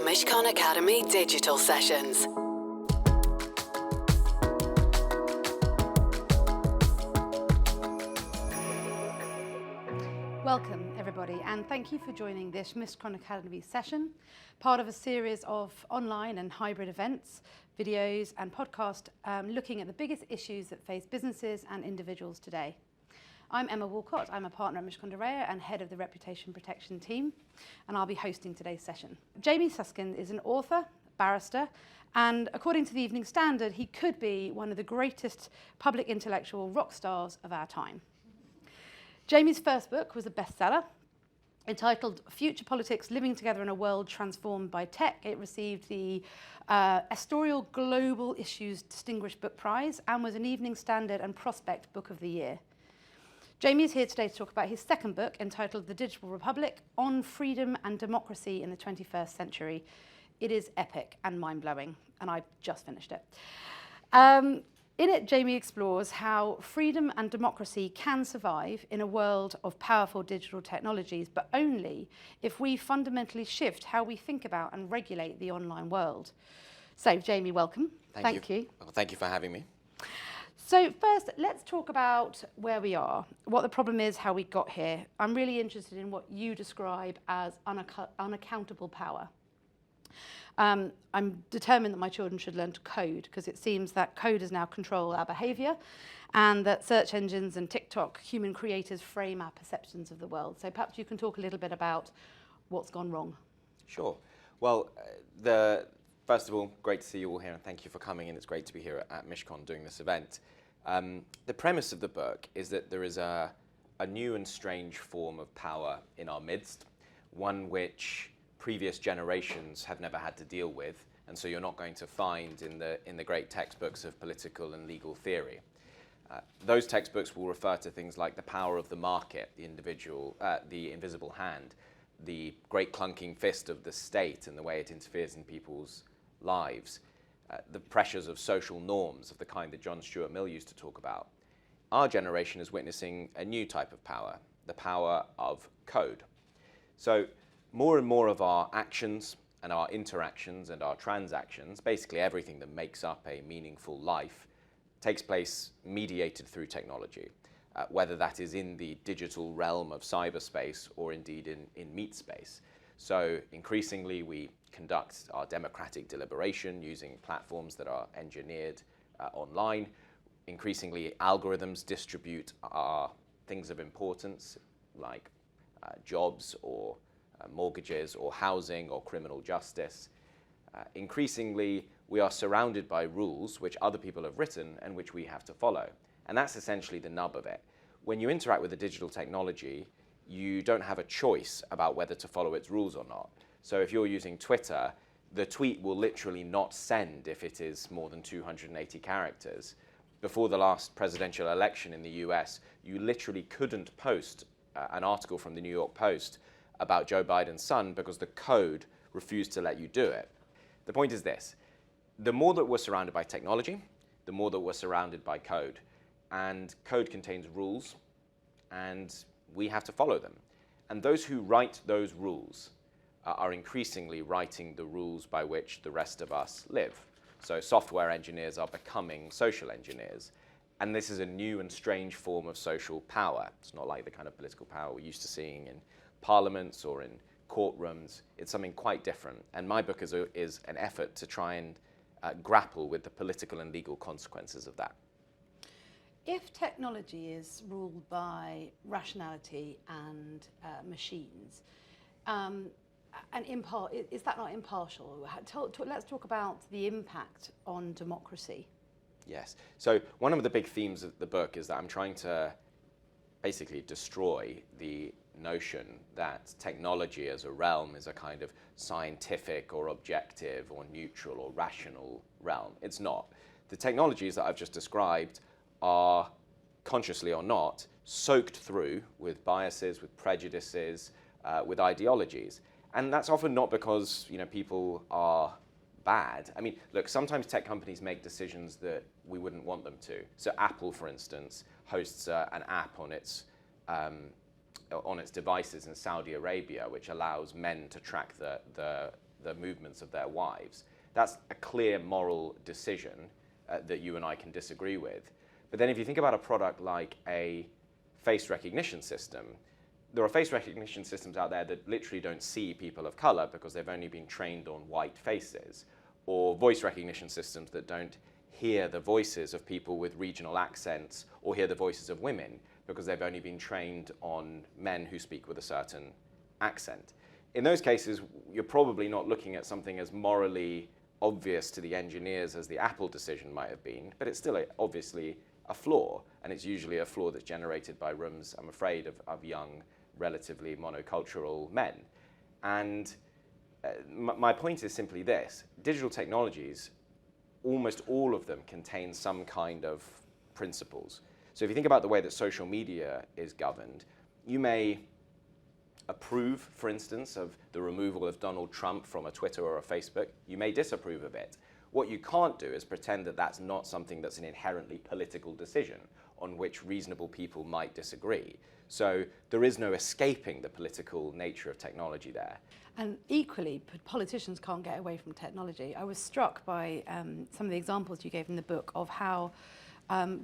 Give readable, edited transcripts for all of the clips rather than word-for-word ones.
Mishcon Academy Digital Sessions. Welcome everybody, and thank you for joining this Mishcon Academy session, part of a series of online and hybrid events, videos and podcasts looking at the biggest issues that face businesses and individuals today. I'm Emma Woollcott. I'm a partner at Mishcon and head of the Reputation Protection team, and I'll be hosting today's session. Jamie Susskind is an author, barrister, and according to the Evening Standard, he could be one of the greatest public intellectual rock stars of our time. Jamie's first book was a bestseller entitled Future Politics, Living Together in a World Transformed by Tech. It received the Estorial Global Issues Distinguished Book Prize and was an Evening Standard and Prospect Book of the Year. Jamie is here today to talk about his second book entitled The Digital Republic, On Freedom and Democracy in the 21st Century. It is epic and mind-blowing, and I've just finished it. In it, Jamie explores how freedom and democracy can survive in a world of powerful digital technologies, but only if we fundamentally shift how we think about and regulate the online world. So, Jamie, welcome. Thank you. Well, thank you for having me. So first, let's talk about where we are, what the problem is, how we got here. I'm really interested in what you describe as unaccountable power. I'm determined that my children should learn to code because it seems that coders now control our behaviour and that search engines and TikTok, human creators, frame our perceptions of the world. So perhaps you can talk a little bit about what's gone wrong. Sure. Well, first of all, great to see you all here, and thank you for coming, and it's great to be here at Mishcon doing this event. The premise of the book is that there is a new and strange form of power in our midst, one which previous generations have never had to deal with, and so you're not going to find in the great textbooks of political and legal theory. Those textbooks will refer to things like the power of the market, the invisible hand, the great clunking fist of the state and the way it interferes in people's lives, the pressures of social norms of the kind that John Stuart Mill used to talk about. Our generation is witnessing a new type of power, the power of code. So more and more of our actions and our interactions and our transactions, basically everything that makes up a meaningful life, takes place mediated through technology, whether that is in the digital realm of cyberspace or indeed in meat space. So increasingly we conduct our democratic deliberation using platforms that are engineered online. Increasingly, algorithms distribute our things of importance like jobs or mortgages or housing or criminal justice. Increasingly, we are surrounded by rules which other people have written and which we have to follow. And that's essentially the nub of it. When you interact with the digital technology, you don't have a choice about whether to follow its rules or not. So if you're using Twitter, the tweet will literally not send if it is more than 280 characters. Before the last presidential election in the US, you literally couldn't post an article from the New York Post about Joe Biden's son because the code refused to let you do it. The point is this: the more that we're surrounded by technology, the more that we're surrounded by code. And code contains rules, and we have to follow them. And those who write those rules are increasingly writing the rules by which the rest of us live. So software engineers are becoming social engineers. And this is a new and strange form of social power. It's not like the kind of political power we're used to seeing in parliaments or in courtrooms. It's something quite different. And my book is an effort to try and grapple with the political and legal consequences of that. If technology is ruled by rationality and machines, is that not impartial? Let's talk about the impact on democracy. Yes. So one of the big themes of the book is that I'm trying to basically destroy the notion that technology as a realm is a kind of scientific or objective or neutral or rational realm. It's not. The technologies that I've just described are, consciously or not, soaked through with biases, with prejudices, with ideologies. And that's often not because people are bad. I mean, look, sometimes tech companies make decisions that we wouldn't want them to. So Apple, for instance, hosts an app on its devices in Saudi Arabia, which allows men to track the the movements of their wives. That's a clear moral decision that you and I can disagree with. But then if you think about a product like a face recognition system, there are face recognition systems out there that literally don't see people of color because they've only been trained on white faces, or voice recognition systems that don't hear the voices of people with regional accents or hear the voices of women because they've only been trained on men who speak with a certain accent. In those cases, you're probably not looking at something as morally obvious to the engineers as the Apple decision might have been, but it's still obviously a flaw, and it's usually a flaw that's generated by rooms, I'm afraid, of young, relatively monocultural men. And my point is simply this: digital technologies, almost all of them contain some kind of principles. So if you think about the way that social media is governed, you may approve, for instance, of the removal of Donald Trump from a Twitter or a Facebook. You may disapprove of it. What you can't do is pretend that that's not something that's an inherently political decision on which reasonable people might disagree. So there is no escaping the political nature of technology there. And equally, politicians can't get away from technology. I was struck by some of the examples you gave in the book of how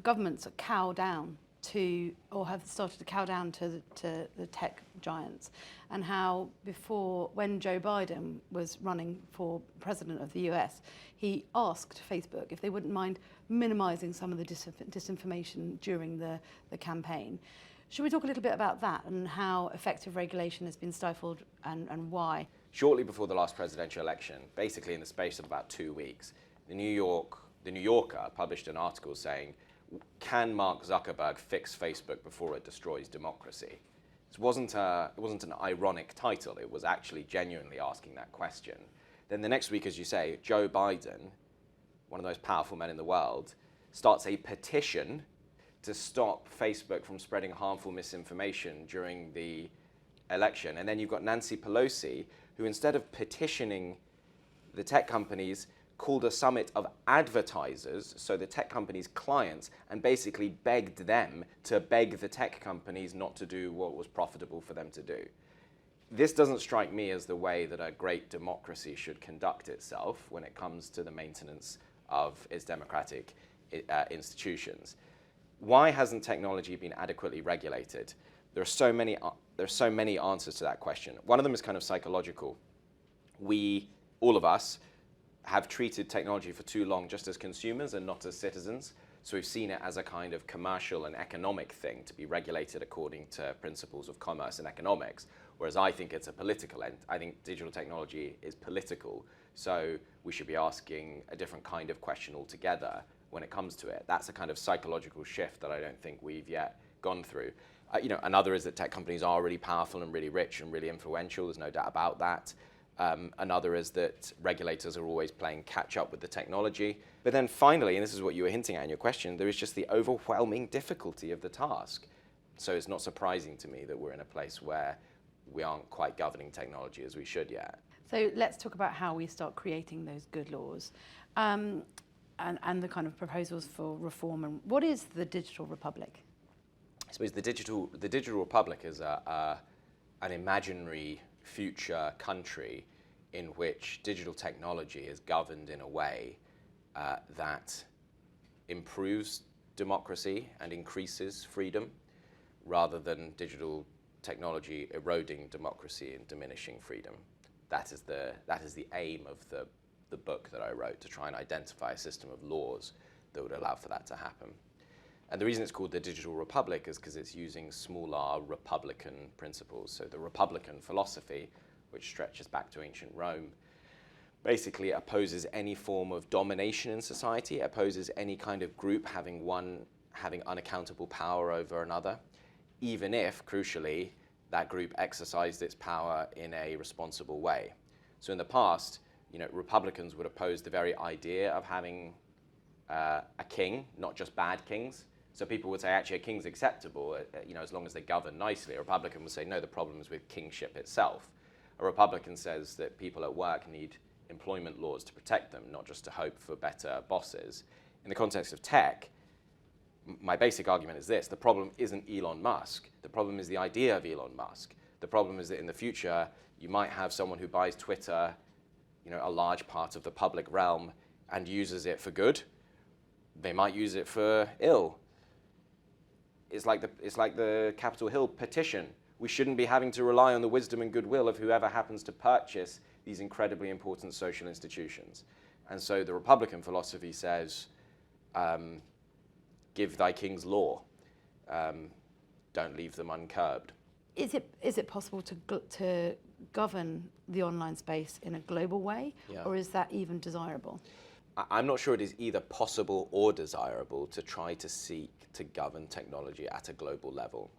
governments cow down to, or have started to cow down to the tech giants, and how before, when Joe Biden was running for president of the US, he asked Facebook if they wouldn't mind minimizing some of the disinformation during the campaign. Should we talk a little bit about that and how effective regulation has been stifled and why? Shortly before the last presidential election, basically in the space of about 2 weeks, the New Yorker published an article saying, "Can Mark Zuckerberg fix Facebook before it destroys democracy?" It wasn't an ironic title. It was actually genuinely asking that question. Then the next week, as you say, Joe Biden, one of the most powerful men in the world, starts a petition to stop Facebook from spreading harmful misinformation during the election. And then you've got Nancy Pelosi, who instead of petitioning the tech companies, called a summit of advertisers, so the tech companies' clients, and basically begged them to beg the tech companies not to do what was profitable for them to do. This doesn't strike me as the way that a great democracy should conduct itself when it comes to the maintenance of its democratic institutions. Why hasn't technology been adequately regulated? There are so many answers to that question. One of them is kind of psychological. We, all of us, have treated technology for too long just as consumers and not as citizens. So we've seen it as a kind of commercial and economic thing to be regulated according to principles of commerce and economics, whereas I think it's a political end. I think digital technology is political, so we should be asking a different kind of question altogether when it comes to it. That's a kind of psychological shift that I don't think we've yet gone through. Another is that tech companies are really powerful and really rich and really influential. There's no doubt about that. Another is that regulators are always playing catch up with the technology. But then finally, and this is what you were hinting at in your question, there is just the overwhelming difficulty of the task. So it's not surprising to me that we're in a place where we aren't quite governing technology as we should yet. So let's talk about how we start creating those good laws and the kind of proposals for reform. And what is the digital republic? I suppose the digital republic is an imaginary future country in which digital technology is governed in a way that improves democracy and increases freedom, rather than digital technology eroding democracy and diminishing freedom. That is the aim of the book that I wrote, to try and identify a system of laws that would allow for that to happen. And the reason it's called the Digital Republic is because it's using small r Republican principles. So the Republican philosophy, which stretches back to ancient Rome, basically opposes any form of domination in society, opposes any kind of group having unaccountable power over another, even if, crucially, that group exercised its power in a responsible way. So in the past, Republicans would oppose the very idea of having a king, not just bad kings. So people would say, actually, a king's acceptable, as long as they govern nicely. A Republican would say, no, the problem is with kingship itself. A Republican says that people at work need employment laws to protect them, not just to hope for better bosses. In the context of tech, my basic argument is this: the problem isn't Elon Musk. The problem is the idea of Elon Musk. The problem is that in the future, you might have someone who buys Twitter a large part of the public realm and uses it for good, they might use it for ill. It's like the Capitol Hill petition. We shouldn't be having to rely on the wisdom and goodwill of whoever happens to purchase these incredibly important social institutions. And so the Republican philosophy says, give thy kings law. Don't leave them uncurbed. Is it possible to govern the online space in a global way, or is that even desirable? I'm not sure it is either possible or desirable to try to seek to govern technology at a global level.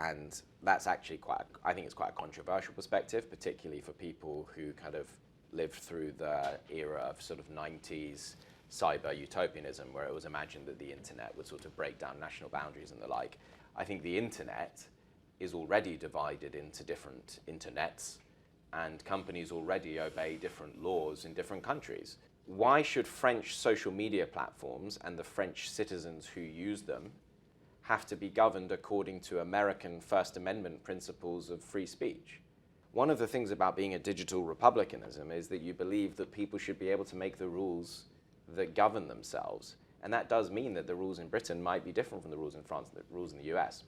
And that's actually I think it's quite a controversial perspective, particularly for people who kind of lived through the era of sort of 90s cyber utopianism, where it was imagined that the internet would sort of break down national boundaries and the like. I think the internet is already divided into different internets, and companies already obey different laws in different countries. Why should French social media platforms and the French citizens who use them have to be governed according to American First Amendment principles of free speech? One of the things about being a digital republicanism is that you believe that people should be able to make the rules that govern themselves. And that does mean that the rules in Britain might be different from the rules in France and the rules in the US.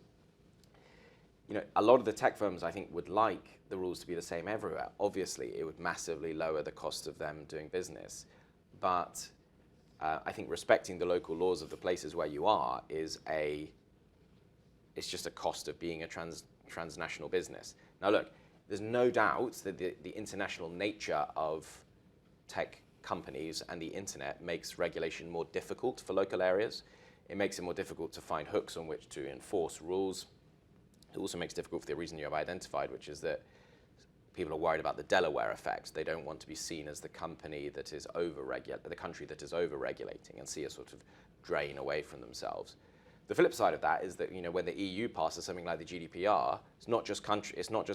A lot of the tech firms, I think, would like the rules to be the same everywhere. Obviously, it would massively lower the cost of them doing business. But I think respecting the local laws of the places where you are it's just a cost of being a transnational business. Now look, there's no doubt that the international nature of tech companies and the internet makes regulation more difficult for local areas. It makes it more difficult to find hooks on which to enforce rules. It also makes it difficult for the reason you have identified, which is that people are worried about the Delaware effect. They don't want to be seen as the company that is the country that is over-regulating, and see a sort of drain away from themselves. The flip side of that is that when the EU passes something like the GDPR, it's not just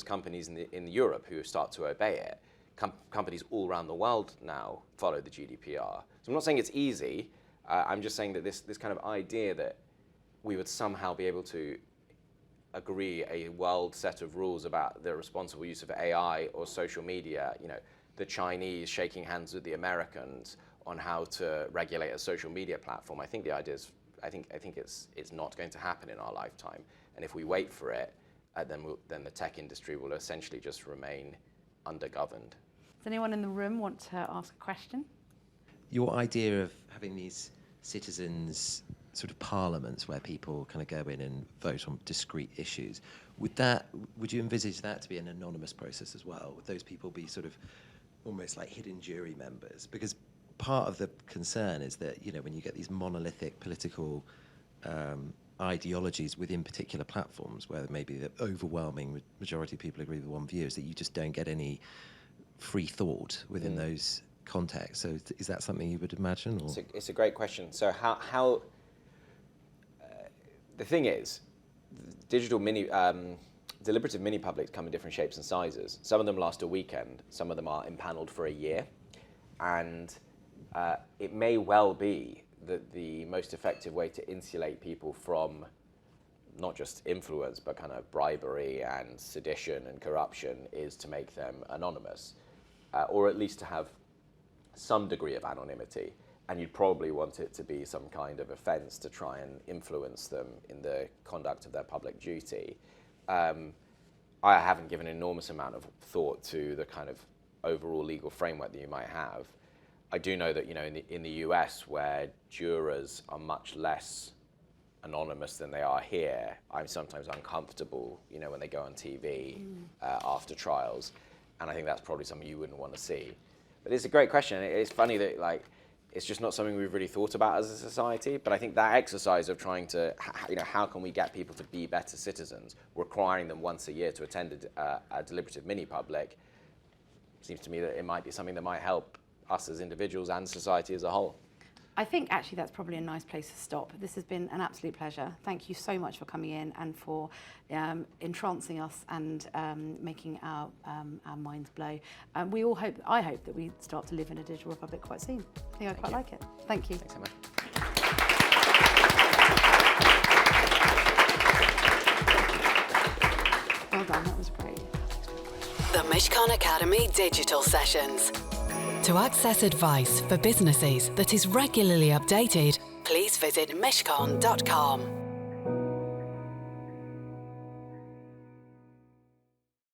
companies in Europe who start to obey it. Companies all around the world now follow the GDPR. So I'm not saying it's easy. I'm just saying that this kind of idea that we would somehow be able to agree a world set of rules about the responsible use of AI or social media, the Chinese shaking hands with the Americans on how to regulate a social media platform. I think the idea is, I think it's not going to happen in our lifetime. And if we wait for it, then the tech industry will essentially just remain undergoverned. Does anyone in the room want to ask a question? Your idea of having these citizens' sort of parliaments where people kind of go in and vote on discrete issues, would you envisage that to be an anonymous process as well? Would those people be sort of almost like hidden jury members? Because part of the concern is that, when you get these monolithic political ideologies within particular platforms where maybe the overwhelming majority of people agree with one view, is that you just don't get any free thought within those contexts. So is that something you would imagine? Or? It's a great question. So how the thing is, digital deliberative mini-publics come in different shapes and sizes. Some of them last a weekend, some of them are impaneled for a year, and it may well be that the most effective way to insulate people from not just influence, but kind of bribery and sedition and corruption is to make them anonymous, or at least to have some degree of anonymity. And you'd probably want it to be some kind of offence to try and influence them in the conduct of their public duty. I haven't given an enormous amount of thought to the kind of overall legal framework that you might have. I do know that in the US, where jurors are much less anonymous than they are here, I'm sometimes uncomfortable, when they go on TV after trials, and I think that's probably something you wouldn't want to see. But it's a great question. It's funny that it's just not something we've really thought about as a society. But I think that exercise of trying to, how can we get people to be better citizens, requiring them once a year to attend a deliberative mini-public, seems to me that it might be something that might help us as individuals and society as a whole. I think actually that's probably a nice place to stop. This has been an absolute pleasure. Thank you so much for coming in and for entrancing us and making our minds blow. I hope that we start to live in a digital republic quite soon. I think I quite like it. Thank you. Thanks so much. Well done, that was great. The Mishcon Academy Digital Sessions. To access advice for businesses that is regularly updated, please visit mishcon.com.